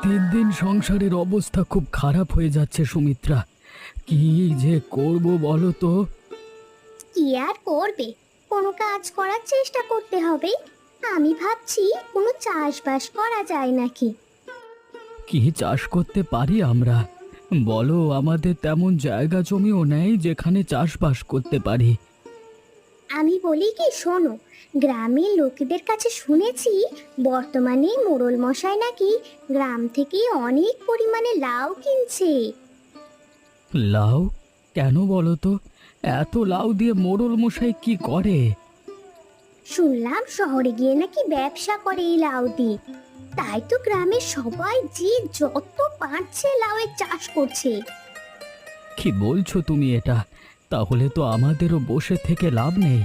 দিন দিন সংসারের অবস্থা খুব খারাপ হয়ে যাচ্ছে সুমিত্রা। কি যে করব বলো তো। কি আর করবে, কোনো কাজ করার চেষ্টা করতে হবে। আমি ভাবছি কোনো চাষবাস করা যায় নাকি। কি চাষ করতে পারি আমরা বলো? আমাদের তেমন জায়গা জমিও নেই যেখানে চাষবাস করতে পারি। আমি বলি কি, শোনো, গ্রামের লোকেদের কাছে শুনেছি বর্তমানে মোড়ল মশাই নাকি গ্রাম থেকে অনেক পরিমাণে লাউ কিনছে। লাউ? কেন বলো তো? এত লাউ দিয়ে মোড়ল মশাই কি করে? শুনলাম শহরে গিয়ে নাকি ব্যবসা করে এই লাউ দিয়ে। তাই তো গ্রামের সবাই যে যত পারছে লাউয়ের চাষ করছে। কি বলছো তুমি এটা? তাহলে তো আমাদেরও বসে থেকে লাভ নেই।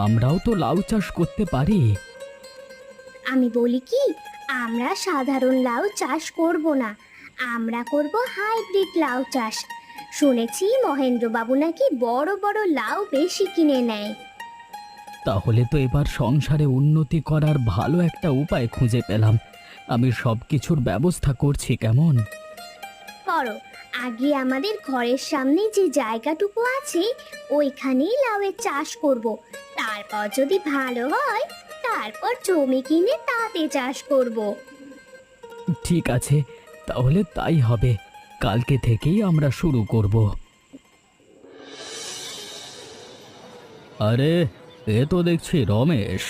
আমরাও তো লাউ চাষ করতে পারি। আমি বলি কি, আমরা সাধারণ লাউ চাষ করব না, আমরা করব হাইব্রিড লাউ চাষ। শুনেছি মহেন্দ্রবাবু নাকি বড় বড় লাউ বেশি কিনে নেয়। তাহলে তো এবার সংসারে উন্নতি করার ভালো একটা উপায় খুঁজে পেলাম। আমি সব কিছুর ব্যবস্থা করছি, কেমন? করো, আগে আমাদের ঘরের সামনে যে জায়গাটুকু আছে ওইখানেই লাউয়ের চাষ করব। তারপর যদি ভালো হয় তারপর জমি কিনে তাতে চাষ করব। ঠিক আছে, তাহলে তাই হবে। কালকে থেকেই আমরা শুরু করব। আরে, এ তো দেখছি রমেশ।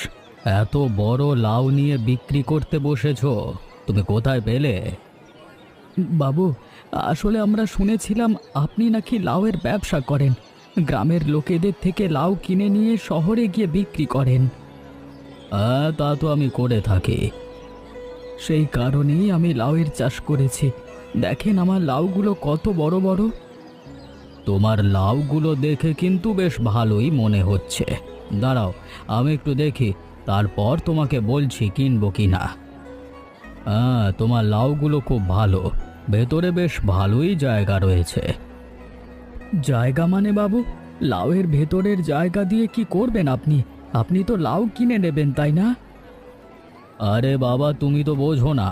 এত বড় লাউ নিয়ে বিক্রি করতে বসেছো, তুমি কোথায় পেলে? বাবু, আসলে আমরা শুনেছিলাম আপনি নাকি লাউয়ের ব্যবসা করেন। গ্রামের লোকেদের থেকে লাউ কিনে নিয়ে শহরে গিয়ে বিক্রি করেন। হ্যাঁ, তা তো আমি করে থাকি। সেই কারণেই আমি লাউয়ের চাষ করেছি। দেখেন আমার লাউগুলো কত বড় বড়। তোমার লাউগুলো দেখে কিন্তু বেশ ভালোই মনে হচ্ছে। দাঁড়াও, আমি একটু দেখি, তারপর তোমাকে বলছি কিনবো কিনা। হ্যাঁ, তোমার লাউগুলো খুব ভালো। ভেতরে বেশ ভালোই জায়গা রয়েছে। জায়গা মানে বাবু? লাউয়ের ভেতরের জায়গা দিয়ে কি করবেন আপনি? আপনি তো লাউ কিনে নেবেন, তাই না? আরে বাবা, তুমি তো বোঝো না।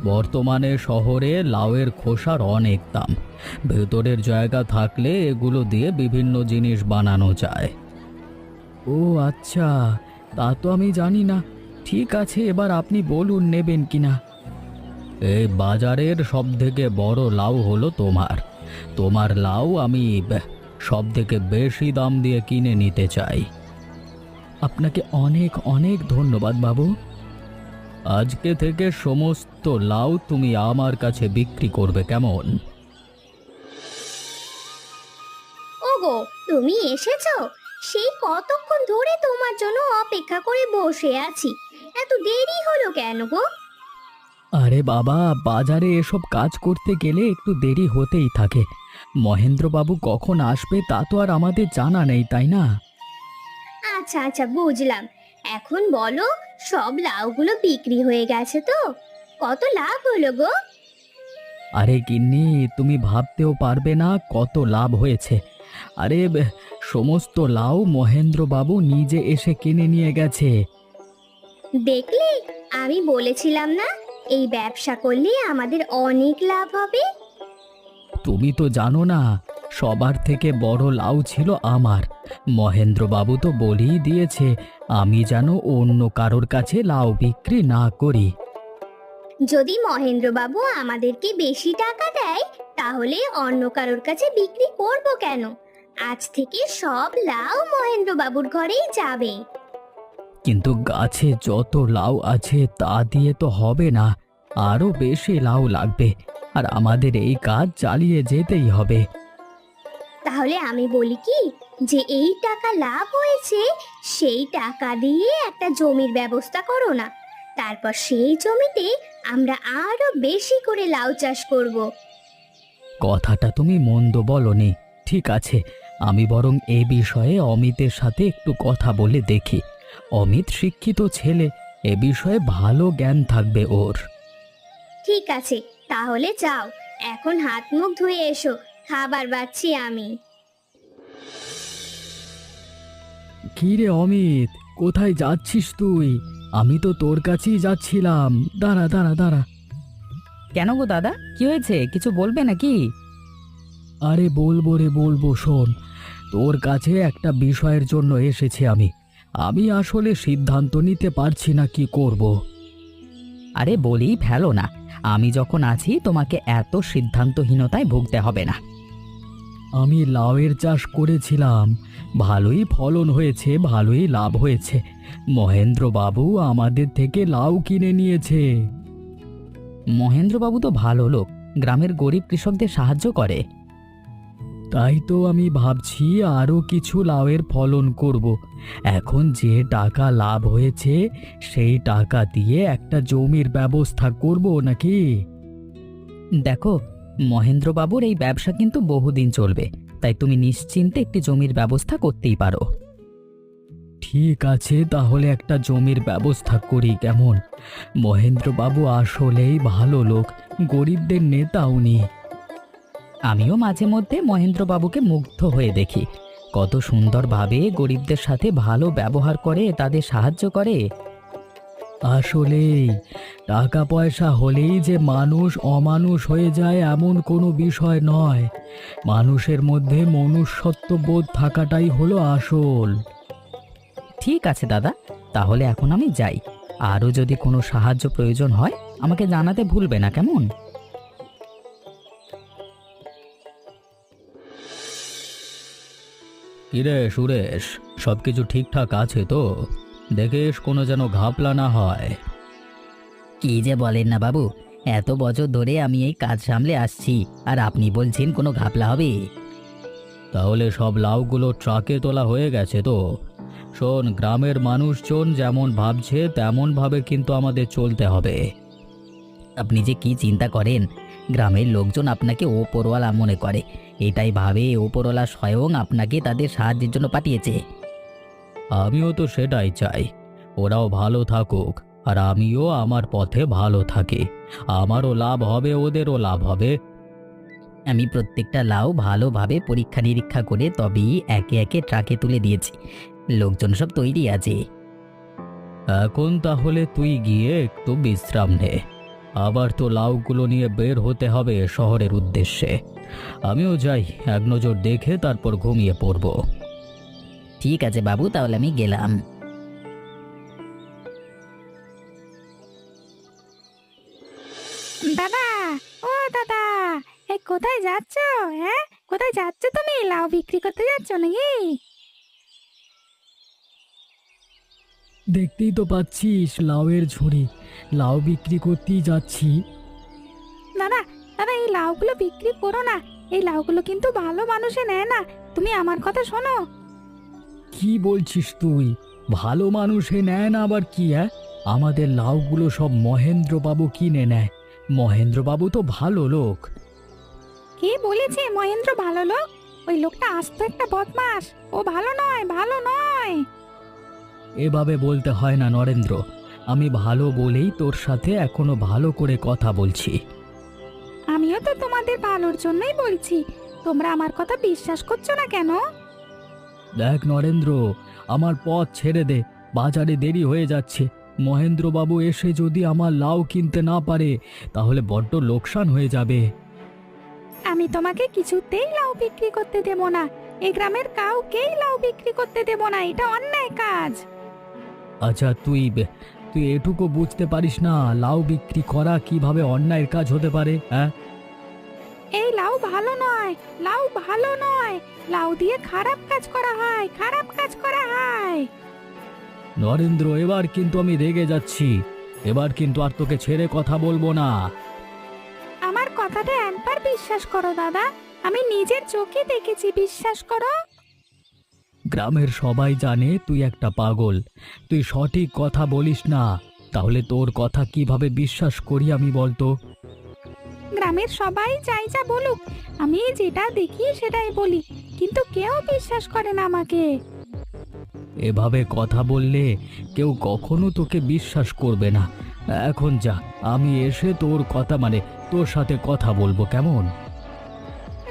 বর্তমানে শহরে লাউয়ের খোসার অনেক দাম। ভেতরের জায়গা থাকলে এগুলো দিয়ে বিভিন্ন জিনিস বানানো যায়। ও আচ্ছা, তা তো আমি জানি না। ঠিক আছে, এবার আপনি বলুন নেবেন কিনা। এই বাজারের সবথেকে বড় লাউ হলো তোমার। তোমার লাউ আমি সবথেকে বেশি দাম দিয়ে কিনে নিতে চাই। আপনাকে অনেক অনেক ধন্যবাদ বাবু। আজকে থেকে সমস্ত লাউ তুমি আমার কাছে বিক্রি করবে, কেমন? ওগো, তুমি এসেছো? সেই কতক্ষণ ধরে তোমার জন্য অপেক্ষা করে বসে আছি। এত দেরি হলো কেন গো? আরে বাবা, বাজারে এসব কাজ করতে গেলে একটু দেরি হতেই থাকে। মহেন্দ্রবাবু কখন আসবে তা তো আর আমাদের জানা নেই, তাই না? আচ্ছা আচ্ছা, বুঝলাম। এখন বলো, সব লাউগুলো বিক্রি হয়ে গেছে তো? কত লাভ হলো গো? আরে গিন্নি, তুমি ভাবতেও পারবে না কত লাভ হয়েছে। আরে সমস্ত লাউ মহেন্দ্রবাবু নিজে এসে কিনে নিয়ে গেছে। দেখলে, আমি বলেছিলাম না, এই ব্যবসা করলে আমাদের অনেক লাভ হবে। তুমি তো জানো না, সবার থেকে বড় লাউ ছিল আমার। মহেন্দ্রবাবু তো বলেই দিয়েছে আমি যেন অন্য কারোর কাছে লাউ বিক্রি না করি। যদি মহেন্দ্রবাবু আমাদেরকে বেশি টাকা দেয় তাহলে অন্য কারোর কাছে বিক্রি করব কেন? আজ থেকে সব লাউ মহেন্দ্রবাবুর ঘরেই যাবে। কিন্তু গাছে যত লাউ আছে তা দিয়ে তো হবে না। আরো বেশি লাউ লাগবে, আর আমাদের এই কাজ চালিয়ে যেতেই হবে। তাহলে আমি বলি কি, যে এই টাকা লাভ হয়েছে সেই টাকা দিয়ে একটা জমির ব্যবস্থা করো না। তারপর সেই জমিতে আমরা আরো বেশি করে লাউ চাষ করব। কথাটা তুমি মন্দ বলনি। ঠিক আছে, আমি বরং এ বিষয়ে অমিতের সাথে একটু কথা বলে দেখি। অমিত শিক্ষিত ছেলে, এ বিষয়ে ভালো জ্ঞান থাকবে ওর। ঠিক আছে, তাহলে যাও, এখন হাত মুখ ধুয়ে এসো, খাবার বাড়ছি আমি। কি রে অমিত, কোথায় যাচ্ছিস তুই? আমি তো তোর কাছেই যাচ্ছিলাম। দাঁড়া দাঁড়া দাঁড়া। কেন গো দাদা, কি হয়েছে? কিছু বলবে নাকি? আরে বলবো রে বলবো, শোন। তোর কাছে একটা বিষয়ের জন্য এসেছি আমি। আমি আসলে সিদ্ধান্ত নিতে পারছি না কি করব। আরে বলেই ফেলো না, আমি যখন আছি তোমাকে এত সিদ্ধান্তহীনতায় ভুগতে হবে না। আমি লাউয়ের চাষ করেছিলাম, ভালোই ফলন হয়েছে, ভালোই লাভ হয়েছে। মহেন্দ্র বাবু আমাদের থেকে লাউ কিনে নিয়েছে। মহেন্দ্রবাবু তো ভালো লোক, গ্রামের গরিব কৃষকদের সাহায্য করে। তাই তো আমি ভাবছি আরও কিছু লাউয়ের ফলন করব। এখন যে টাকা লাভ হয়েছে সেই টাকা দিয়ে একটা জমির ব্যবস্থা করব নাকি। দেখো, মহেন্দ্রবাবুর এই ব্যবসা কিন্তু বহুদিন চলবে, তাই তুমি নিশ্চিন্তে একটি জমির ব্যবস্থা করতেই পারো। ঠিক আছে, তাহলে একটা জমির ব্যবস্থা করি কেমন? মহেন্দ্রবাবু আসলেই ভালো লোক, গরিবদের নেতা উনি। আমিও মাঝে মধ্যে মহেন্দ্রবাবুকে মুগ্ধ হয়ে দেখি, কত সুন্দরভাবে গরিবদের সাথে ভালো ব্যবহার করে, তাদের সাহায্য করে। আসলেই টাকা পয়সা হলেই যে মানুষ অমানুষ হয়ে যায় এমন কোনো বিষয় নয়। মানুষের মধ্যে মনুষ্যত্ব বোধ থাকাটাই হলো আসল। ঠিক আছে দাদা, তাহলে এখন আমি যাই। আরও যদি কোনো সাহায্য প্রয়োজন হয় আমাকে জানাতে ভুলবে না, কেমন? কিরে সুরেশ, সবকিছু ঠিকঠাক আছে তো? দেখিস কোনো যেন ঘাপলা না হয়। কি যে বলেন না বাবু, এত বছর ধরে আমি এই কাজ সামলে আসছি, আর আপনি বলছেন কোনো ঘাপলা হবে? তাহলে সব লাউগুলো ট্রাকে তোলা হয়ে গেছে তো? শোন, গ্রামের মানুষজন যেমন ভাবছে তেমন ভাবে কিন্তু আমাদের চলতে হবে। আপনি যে কি চিন্তা করেন, গ্রামের লোকজন আপনাকে ওপরওয়ালা মনে করে, এটাই ভাবে ওপরওয়ালা স্বয়ং আপনাকে তাদের সাহায্যের জন্য পাঠিয়েছে। আমিও তো সেটাই চাই, ওরাও ভালো থাকুক আর আমিও আমার পথে ভালো থাকি। আমারও লাভ হবে, ওদেরও লাভ হবে। আমি প্রত্যেকটা লাউ ভালোভাবে পরীক্ষা নিরীক্ষা করে তবেই একে একে ট্রাকে তুলে দিয়েছি, লোকজন সব তৈরি আছে। এখন তাহলে তুই গিয়ে একটু বিশ্রাম নে, আবার তো লাউগুলো নিয়ে বের হতে হবে শহরের উদ্দেশ্যে। আমিও যাই, এক নজর দেখে তারপর ঘুমিয়ে পড়ব। ঠিক আছে বাবু, তাহলে আমি গেলাম। দাদা, ও দাদা, এই কোথায় যাচ্ছ? হ্যাঁ, কোথায় যাচ্ছ তুমি? লাউ বিক্রি করতে যাচ্ছ নাকি? দেখতেই তো পাচ্ছিস লাউয়ের ঝুড়ি, লাউ বিক্রি করতেই যাচ্ছি। দাদা, দাদা, এই লাউগুলো বিক্রি করো না। এই লাউগুলো কিন্তু ভালো মানুষে নেয় না। তুমি আমার কথা শোনো। কি বলছিস তুই? ভালো মানুষে নেয় না আবার কি? আমাদের লাউগুলো সব মহেন্দ্রবাবু কিনে নেয়। মহেন্দ্রবাবু তো ভালো লোক। কে বলেছে মহেন্দ্র ভালো লোক? ওই লোকটা আস্ত একটা বদমাস। ও ভালো নয়, ভালো নয়। এভাবে বলতে হয় না নরেন্দ্র, আমি ভালো বলেই তোর সাথে এখনো ভালো করে কথা বলছি। আমিও তো তোমাদের ভালোর জন্যই বলছি। তোমরা আমার কথা বিশ্বাস করছো না কেন? দেখ নরেন্দ্র, আমার পথ ছেড়ে দে, বাজারে দেরি হয়ে যাচ্ছে। মহেন্দ্রবাবু এসে যদি আমার লাউ কিনতে না পারে তাহলে বড্ড লোকসান হয়ে যাবে। আমি তোমাকে কিছুতেই লাউ বিক্রি করতে দেব না। এই গ্রামের কাউকেই লাউ বিক্রি করতে দেব না। এটা অন্যায় কাজ। আচ্ছা, তুই এটুকু বুঝতে পারিস না লাউ বিক্রি করা কিভাবে অন্যায়ের কাজ হতে পারে? হ্যাঁ, এই লাউ ভালো নয়, লাউ ভালো নয়। লাউ দিয়ে খারাপ কাজ করা হয়, খারাপ কাজ করা হয়। নরেন্দ্র, এবার কিন্তু আমি রেগে যাচ্ছি। এবার কিন্তু আর তোকে ছেড়ে কথা বলবো না। আমার কথাটা একবার বিশ্বাস করো দাদা, আমি নিজের চোখে দেখেছি, বিশ্বাস করো। গ্রামের সবাই জানে তুই একটা পাগল, তুই সঠিক কথা বলিস না। তাহলে তোর কথা কিভাবে বিশ্বাস করি আমি বলতো? গ্রামের সবাই যাই যা বলুক, আমি যেটা দেখি সেটাই বলি, কিন্তু কেউ বিশ্বাস করে না আমাকে। এভাবে কথা বললে কেউ কখনো তোকে বিশ্বাস করবে না। এখন যা, আমি এসে তোর কথা তোর সাথে কথা বলবো, কেমন?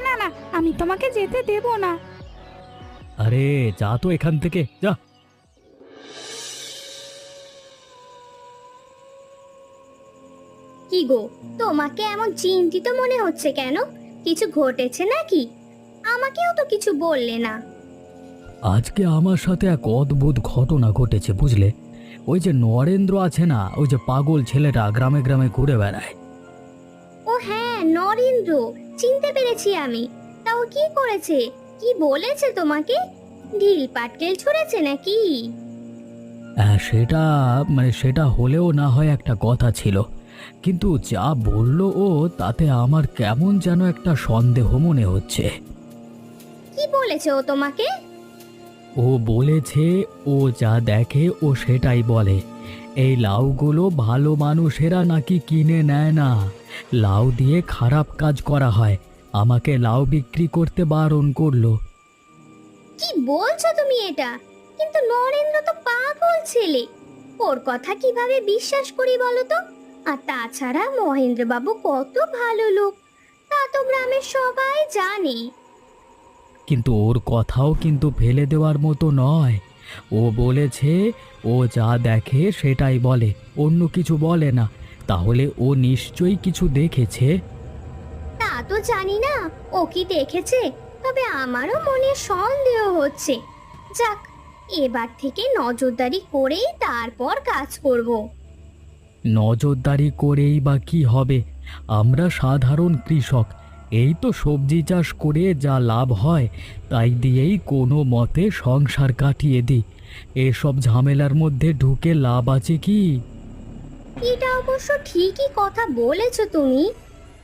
না না, আমি তোমাকে যেতে দেব না। আরে যা তো এখান থেকে, যা। কি গো, তোমাকে এমন চিন্তিত মনে হচ্ছে কেন? কিছু ঘটেছে নাকি? আমাকেও তো কিছু বললে না। আজকে আমার সাথে এক অদ্ভুত ঘটনা ঘটেছে বুঝলে। ওই যে নরেন্দ্র আছে না, ওই যে পাগল ছেলেটা গ্রামে গ্রামে ঘুরে বেড়ায়। ও হ্যাঁ, নরেন্দ্র, চিনতে পেরেছি আমি। তাও কি করেছে? কি বলেছে তোমাকে? ঢিল পাটকেল ছুঁড়েছে নাকি? সেটা সেটা হলেও না হয় একটা কথা ছিল, কিন্তু যা বলল ও, তাতে আমার কেমন যেন একটা সন্দেহ মনে হচ্ছে। কি বলেছে ও তোমাকে? ও বলেছে ও যা দেখে ও সেটাই বলে। এই লাউগুলো ভালো মানুষেরা নাকি কিনে নেয় না, লাউ দিয়ে খারাপ কাজ করা হয়। আমাকে লাউ বিক্রি করতে বারণ করলো। কি বলছো তুমি এটা? কিন্তু নরেন্দ্র তো পাগল ছেলে, ওর কথা কিভাবে বিশ্বাস করি বলো তো? আর তাছাড়া মহেন্দ্রবাবু কত ভালো লোক, তা তো গ্রামের সবাই জানে। কিন্তু ওর কথাও কিন্তু ফেলে দেওয়ার মতো নয়। ও বলেছে ও যা দেখে সেটাই বলে, অন্য কিছু বলে না। তাহলে ও নিশ্চয়ই কিছু দেখেছে। তা তো জানি না ও কি দেখেছে, তবে আমারও মনে সন্দেহ হচ্ছে। যাক, এবার থেকে নজরদারি করেই তারপর কাজ করব। নজরদারি করেই বা কি হবে? আমরা সাধারণ কৃষক, এই তো সবজি চাষ করে যা লাভ হয় তাই দিয়েই কোনো মতে সংসার কাটিয়ে দিই। এসব ঝামেলার মধ্যে ঢুকে লাভ আছে কি? এটা অবশ্য ঠিকই কথা বলেছো তুমি।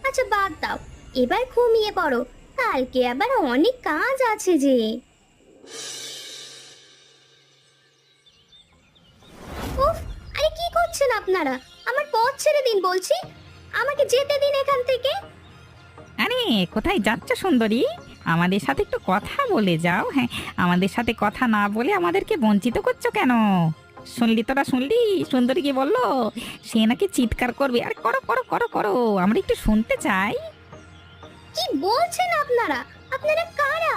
আচ্ছা বাদ দাও, এবার ঘুমিয়ে পড়ো, কালকে আবার অনেক কাজ আছে যে। উফ, আরে কি করছেন আপনারা? আমার পথ ছেড়ে দিন বলছি, আমাকে যেতে দিন এখান থেকে। আরে কোথায় যাচ্ছ সুন্দরী? আমাদের সাথে একটু কথা বলে যাও। হ্যাঁ, আমাদের সাথে কথা না বলে আমাদেরকে বঞ্চিত করছো কেন? শুনলি তোরা, শুনলি সুন্দরী কি বললো? সে নাকি চিৎকার করবে। আর করো করো করো করো, আমরা একটু শুনতে চাই। কি বলছেন আপনারা? আপনারা কারা?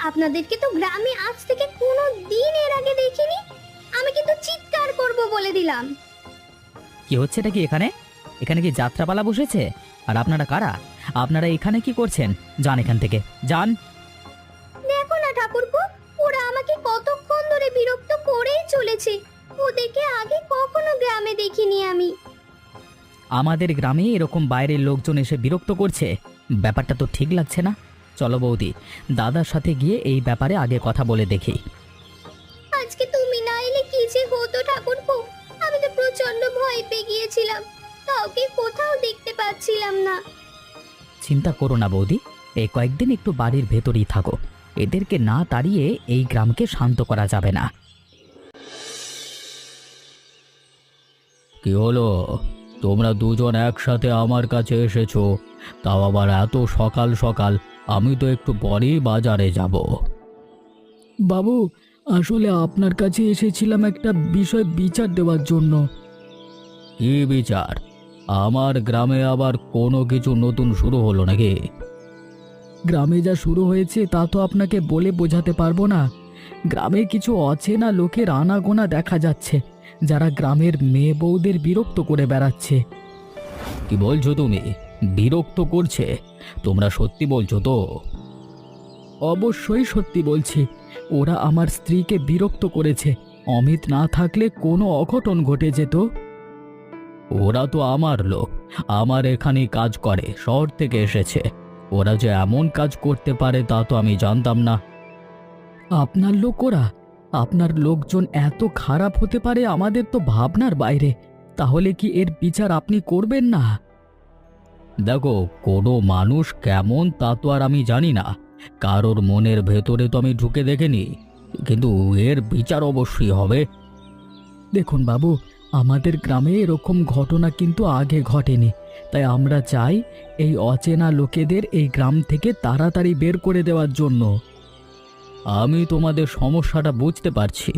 আপনাদেরকে তো গ্রামে আজ থেকে কোনো দিন এর আগে দেখিনি। আমি কিন্তু চিৎকার করব বলে দিলাম। কি হচ্ছে এটা? কি এখানে এখানে কি যাত্রাপালা বসেছে? আর আপনারা কারা? আপনারা এখানে কি করছেন? যান এখান থেকে, যান। দেখো না ঠাকুরপো, ওরা আমাকে কতক্ষণ ধরে বিরক্ত করেই চলেছে। ওদেরকে আগে কখনো গ্রামে দেখিনি আমি। আমাদের গ্রামে এরকম বাইরের লোকজন এসে বিরক্ত করছে, ব্যাপারটা তো ঠিক লাগছে না। চলো বৌদি, দাদার সাথে গিয়ে এই ব্যাপারে আগে কথা বলে দেখি। আজকে তুমি না এলে কি যে হতো ঠাকুরপো, আমি তো প্রচন্ড ভয় পেয়ে গিয়েছিলাম, কাউকে কোথাও দেখতে পাচ্ছিলাম না। চিন্তা করো না বৌদি, এই কয়েকদিন একটু বাড়ির ভেতরেই থাকো। এদেরকে না তাড়িয়ে এই গ্রামকে শান্ত করা যাবে না। কি হলো? তোমরা দুজন একসাথে আমার কাছে এসেছো, তাও আবার এত সকাল সকাল? আমি তো একটু পরেই বাজারে যাব। বাবু, আসলে আপনার কাছে এসেছিলাম একটা বিষয় বিচার দেওয়ার জন্য। কি বিচার? আমার গ্রামে আবার কোনো কিছু নতুন শুরু হলো নাকি? গ্রামে যা শুরু হয়েছে তা তো আপনাকে বলে বোঝাতে পারবো না। গ্রামে কিছু অচেনা লোকের আনাগোনা দেখা যাচ্ছে, যারা গ্রামের মেয়ে বউদের বিরক্ত করে বেড়াচ্ছে। কি বলছো তুমি? বিরক্ত করছে? তোমরা সত্যি বলছো তো? অবশ্যই সত্যি বলছি। ওরা আমার স্ত্রীকে বিরক্ত করেছে। অমিত না থাকলে কোনো অঘটন ঘটে যেত। ওরা তো আমার লোক, আমার এখানে কাজ করে, শহর থেকে এসেছে। ওরা যে এমন কাজ করতে পারে তা তো আমি জানতাম না। আপনার লোক ওরা? আপনার লোকজন এত খারাপ হতে পারে আমাদের তো ভাবনার বাইরে। তাহলে কি এর বিচার আপনি করবেন না? দেখো, কোনো মানুষ কেমন তা তো আর আমি জানি না, কারোর মনের ভেতরে তো আমি ঢুকে দেখিনি, কিন্তু এর বিচার অবশ্যই হবে। দেখুন বাবু, আমাদের গ্রামে এরকম ঘটনা কিন্তু আগে ঘটেনি, তাই আমরা চাই এই অচেনা লোকেদের এই গ্রাম থেকে তাড়াতাড়ি বের করে দেওয়ার জন্য। আমি তোমাদের সমস্যাটা বুঝতে পারছি।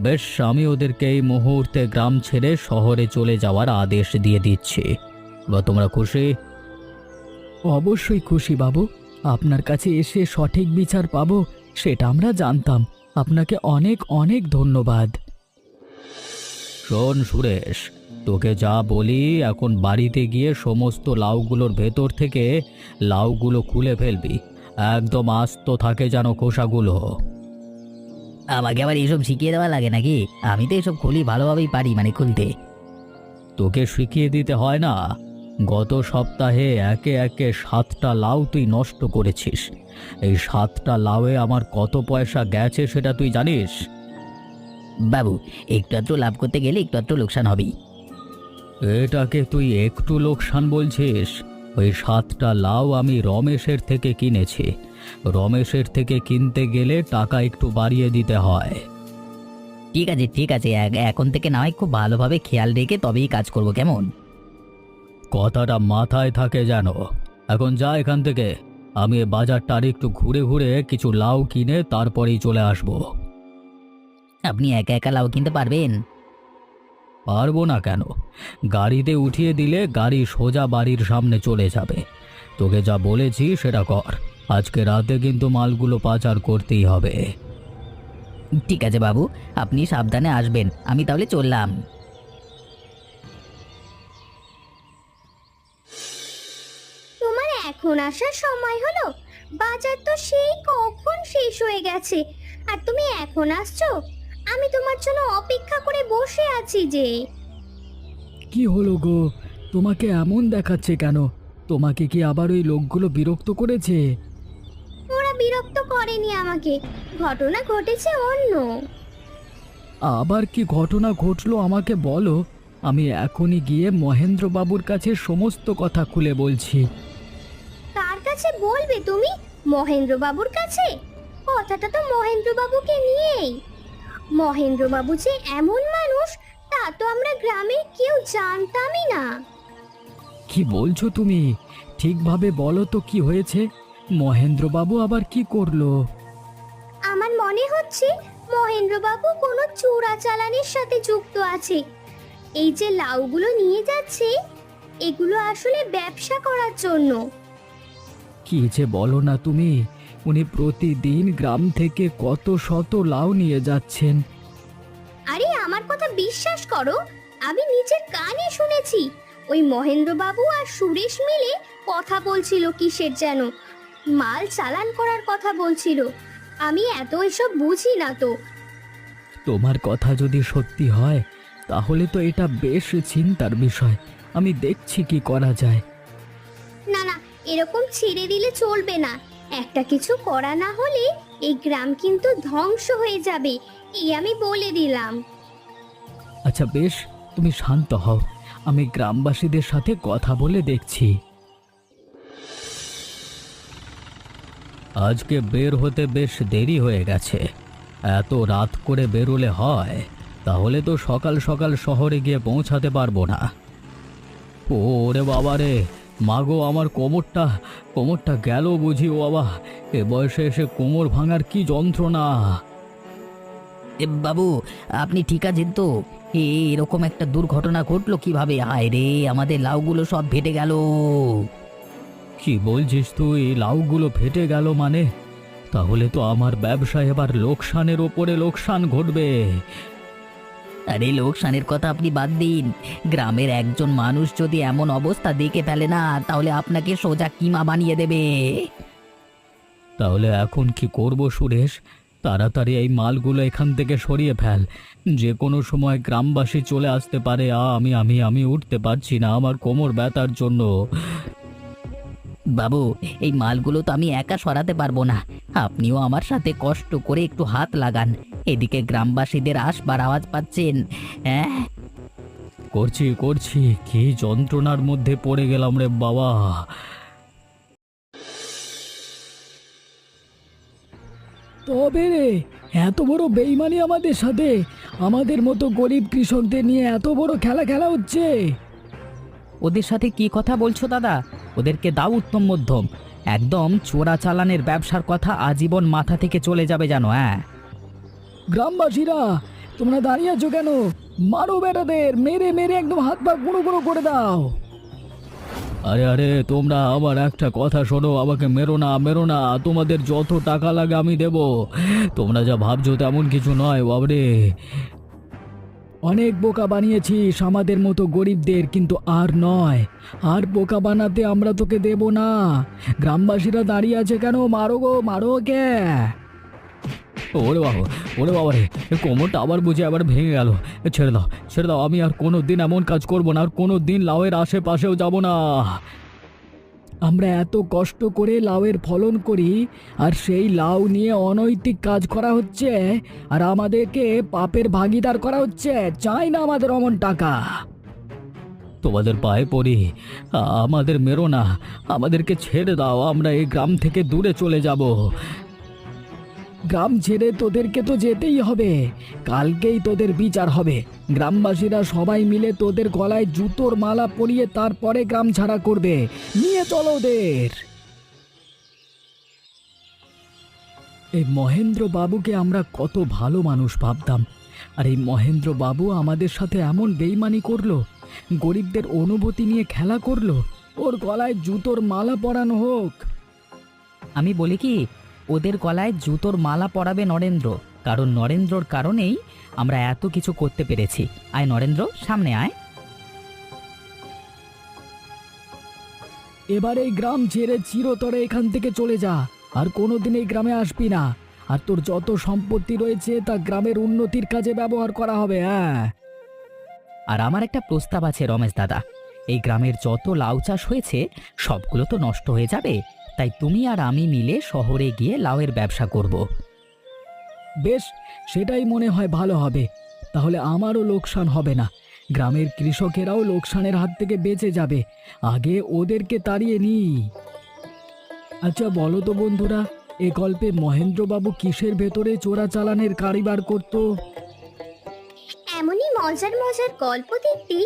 বেশ, আমি ওদেরকে এই মুহূর্তে গ্রাম ছেড়ে শহরে চলে যাওয়ার আদেশ দিয়ে দিচ্ছি। বা তোমরা খুশি? অবশ্যই খুশি বাবু। আপনার কাছে এসে সঠিক বিচার পাবো সেটা আমরা জানতাম। আপনাকে অনেক অনেক ধন্যবাদ। শোন সুরেশ, তোকে যা বলি এখন বাড়িতে গিয়ে সমস্ত লাউগুলোর ভেতর থেকে লাউগুলো খুলে ফেলবি। একদম আস্ত থাকে যেন খোসাগুলো। আমাকে আবার এসব শিখিয়ে দেওয়া লাগে নাকি? আমি তো এসব খুলি ভালোভাবেই পারি, মানে খুলতে। তোকে শিখিয়ে দিতে হয় না। গত সপ্তাহে একে একে 7টা লাউ তুই নষ্ট করেছিস। এই 7টা লাউয়ে আমার কত পয়সা গেছে সেটা তুই জানিস? বাবু, একটু আধটু লাভ করতে গেলে একটু আধটু লোকসান হবেই। এটাকে তুই একটু লোকসান বলছিস? ওই 7টা লাউ আমি রমেশের থেকে কিনেছি। রমেশের থেকে কিনতে গেলে টাকা একটু বাড়িয়ে দিতে হয়। ঠিক আছে ঠিক আছে, এখন থেকে না হয় খুব ভালোভাবে খেয়াল রেখে তবেই কাজ করব, কেমন? কথাটা মাথায় থাকে যেন। এখন যা এখান থেকে। আমি এ বাজারটা আর একটু ঘুরে ঘুরে কিছু লাউ কিনে তারপরেই চলে আসব। আপনি একা একা লাউ কিনতে পারবেন? পারবো না কেন? গাড়িতে উঠিয়ে দিলে গাড়ি সোজা বাড়ির সামনে চলে যাবে। তোকে যা বলেছি সেটা কর। আজকে রাতে কিন্তু মালগুলো পাচার করতেই হবে। ঠিক আছে বাবু, আপনি সাবধানে আসবেন। আমি তাহলে চললাম। তোমার এখন আসার সময় হলো? বাজার তো সেই কখন শেষ হয়ে গেছে, আর তুমি এখন আসছো? আমি তোমার জন্য অপেক্ষা করে বসে আছি যে। কি হলো গো, তোমাকে এমন দেখাচ্ছে কেন? তোমাকে কি আবার ওই লোকগুলো বিরক্ত করেছে? ওরা বিরক্ত করেনি আমাকে, ঘটনা ঘটেছে অন্য। আবার কি ঘটনা ঘটলো আমাকে বলো। আমি এখনই গিয়ে মহেন্দ্রবাবুর কাছে সমস্ত কথা খুলে বলছি। কার কাছে বলবে তুমি? মহেন্দ্রবাবুর কাছে? কথাটা তো মহেন্দ্রবাবুকে নিয়েই। মহেন্দ্রবাবু যে এমন মানুষ তা তো আমরা গ্রামের কেউ জানতামই না। কি বলছো তুমি? ঠিকভাবে বলো তো কি হয়েছে? মহেন্দ্রবাবু আবার কি করলো? আমার মনে হচ্ছে মহেন্দ্রবাবু কোনো চোরাচালানের সাথে যুক্ত আছে। এই যে লাউগুলো নিয়ে যাচ্ছে, এগুলো আসলে ব্যবসা করার জন্য। কি যে বলো না তুমি! উনি প্রতিদিন গ্রাম থেকে কত শত লাউ নিয়ে যাচ্ছেন। আরে আমার কথা বিশ্বাস করো, আমি নিজের কানে শুনেছি। ওই মহেন্দ্রবাবু আর সুরেশ মিলে কথা বলছিল কিসের যেন, মাল চালান করার কথা বলছিল। আমি এত এসব বুঝি না তো। তোমার কথা যদি সত্যি হয় তাহলে তো এটা বেশ চিন্তার বিষয়। আমি দেখছি কি করা যায়। না না, এরকম ছেড়ে দিলে চলবে না। একটা কিছু করা না হলে এই গ্রাম কিন্তু ধ্বংস হয়ে যাবে, এই আমি বলে দিলাম। আচ্ছা বেশ, তুমি শান্ত হও। আমি গ্রামবাসীদের সাথে কথা বলে দেখছি। আজকে বের হতে বেশ দেরি হয়ে গেছে। এত রাত করে বেরোলে হয়? তাহলে তো সকাল সকাল শহরে গিয়ে পৌঁছাতে পারবো না। ওরে বাবা রে, মাগো আমার কোমরটা গেল বুঝি। ও বাবা, এ বয়সে এসে কোমর ভাঙার কি যন্ত্রণা! বাবু, আপনি ঠিক আছেন তো? এরকম একটা দুর্ঘটনা ঘটলো কিভাবে? হায় রে, আমাদের লাউগুলো সব ফেটে গেল। কি বলছিস তুই? লাউগুলো ফেটে গেল মানে? তাহলে তো আমার ব্যবসায় এবার লোকসানের ওপরে লোকসান ঘটবে। আরে লোকসানের কথা আপনি বাদ দিন, গ্রামের একজন মানুষ যদি এমন অবস্থা দেখে ফেলে না, তাহলে আপনাকে সোজা কিমা বানিয়ে দেবে। তাহলে এখন কি করব সুরেশ? তাড়াতাড়ি এই মালগুলো এখান থেকে সরিয়ে ফেল। যে কোনো সময় গ্রামবাসী চলে আসতে পারে। আমি আমি আমি উঠতে পারছি না আমার কোমর ব্যথার জন্য। বাবু, এই মালগুলো তো আমি একা সরাতে পারবো না। আপনিও আমার সাথে কষ্ট করে একটু হাত লাগান। এদিকে গ্রামবাসীদের আসবার আওয়াজ পাচ্ছেন? হ্যাঁ, করছি করছি, কি যন্ত্রণার মধ্যে পড়ে গেলাম রে বাবা। তবে রে, এত বড় বেইমানি আমাদের সাথে! আমাদের মতো গরিব কৃষকদের নিয়ে এত বড় খেলা খেলা হচ্ছে। ওদের সাথে কি কথা বলছো দাদা? ওদেরকে দাও উত্তম মধ্যম। একদম চোরাচালানের ব্যবসার কথা আজীবন মাথা থেকে চলে যাবে জানো। হ্যাঁ, গ্রামবাসীরা, তোমরা দাঁড়িয়ে আছো কেন? মারো বেটাদের, মেরে মেরে একদম হাত পা গুঁড়ো গুঁড়ো করে দাও। আরে আরে, তোমরা আমার একটা কথা শোনো, আমাকে মেরো না মেরো না। তোমাদের যত টাকা লাগে আমি দেব। তোমরা যা ভাবছো তেমন কিছু নয় বাবরে। অনেক বোকা বানিয়েছিস আমাদের মতো গরিবদের, কিন্তু আর নয়, আর বোকা বানাতে আমরা তোকে দেব না। গ্রামবাসীরা দাঁড়িয়ে আছে কেন? মারো গো, মারো কে! ওরে বাবা, ওরে বাবা রে, কোমরটা আবার বুঝে আবার ভেঙে গেল। ছেড়ে দাও, ছেড়ে দাও, আমি আর কোনো দিন এমন কাজ করব না, আর কোনো দিন লাউয়ের আশেপাশেও যাব না। আমরা এত কষ্ট করে লাউয়ের ফলন করি, আর সেই লাউ নিয়ে অনৈতিক কাজ করা হচ্ছে, আর আমাদেরকে পাপের ভাগীদার করা হচ্ছে। চাই না আমাদের অমন টাকা। তোমাদের পায়ে পড়ি, আমাদের মেরো না, আমাদেরকে ছেড়ে দাও, আমরা এই গ্রাম থেকে দূরে চলে যাব। গ্রাম ছেড়ে তোদেরকে তো যেতেই হবে, কালকেই তোদের বিচার হবে। গ্রামবাসীরা সবাই মিলে তোদের গলায় জুতোর মালা পরিয়ে তারপরে গ্রাম ছাড়া করবে। নিয়ে চলো ওদের। এই মহেন্দ্র বাবুকে আমরা কত ভালো মানুষ ভাবতাম, আর এই মহেন্দ্র বাবু আমাদের সাথে এমন বেইমানি করলো, গরিবদের অনুভূতি নিয়ে খেলা করলো। ওর গলায় জুতোর মালা পরানো হোক। আমি বলি কি, ওদের গলায় জুতোর মালা পরাবে নরেন্দ্র, কারণ নরেন্দ্রর কারণেই আমরা এত কিছু করতে পেরেছি। আয় নরেন্দ্র, সামনে আয়। এবার এই গ্রাম ছেড়ে চিরতরে এখান থেকে চলে যা, আর কোনোদিন এই গ্রামে আসবি না। আর তোর যত সম্পত্তি রয়েছে তা গ্রামের উন্নতির কাজে ব্যবহার করা হবে। হ্যাঁ, আর আমার একটা প্রস্তাব আছে রমেশ দাদা, এই গ্রামের যত লাউ চাষ হয়েছে সবগুলো তো নষ্ট হয়ে যাবে, তাই তুমি আর আমি মিলে শহরে গিয়ে লাউয়ের ব্যবসা করব। বেশ, সেটাই মনে হয় ভালো হবে। তাহলে আমারও লোকসান হবে না, গ্রামের কৃষকেরাও লোকসানের হাত থেকে বেঁচে যাবে। আগে ওদেরকে তাড়িয়ে নি। আচ্ছা বলো তো বন্ধুরা, এ গল্পে মহেন্দ্রবাবু কিসের ভেতরে চোরাচালানের কারবার করত? এমনই মজার মজার গল্প দেখতে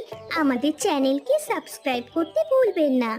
আমাদের চ্যানেলকে সাবস্ক্রাইব করতে ভুলবেন না।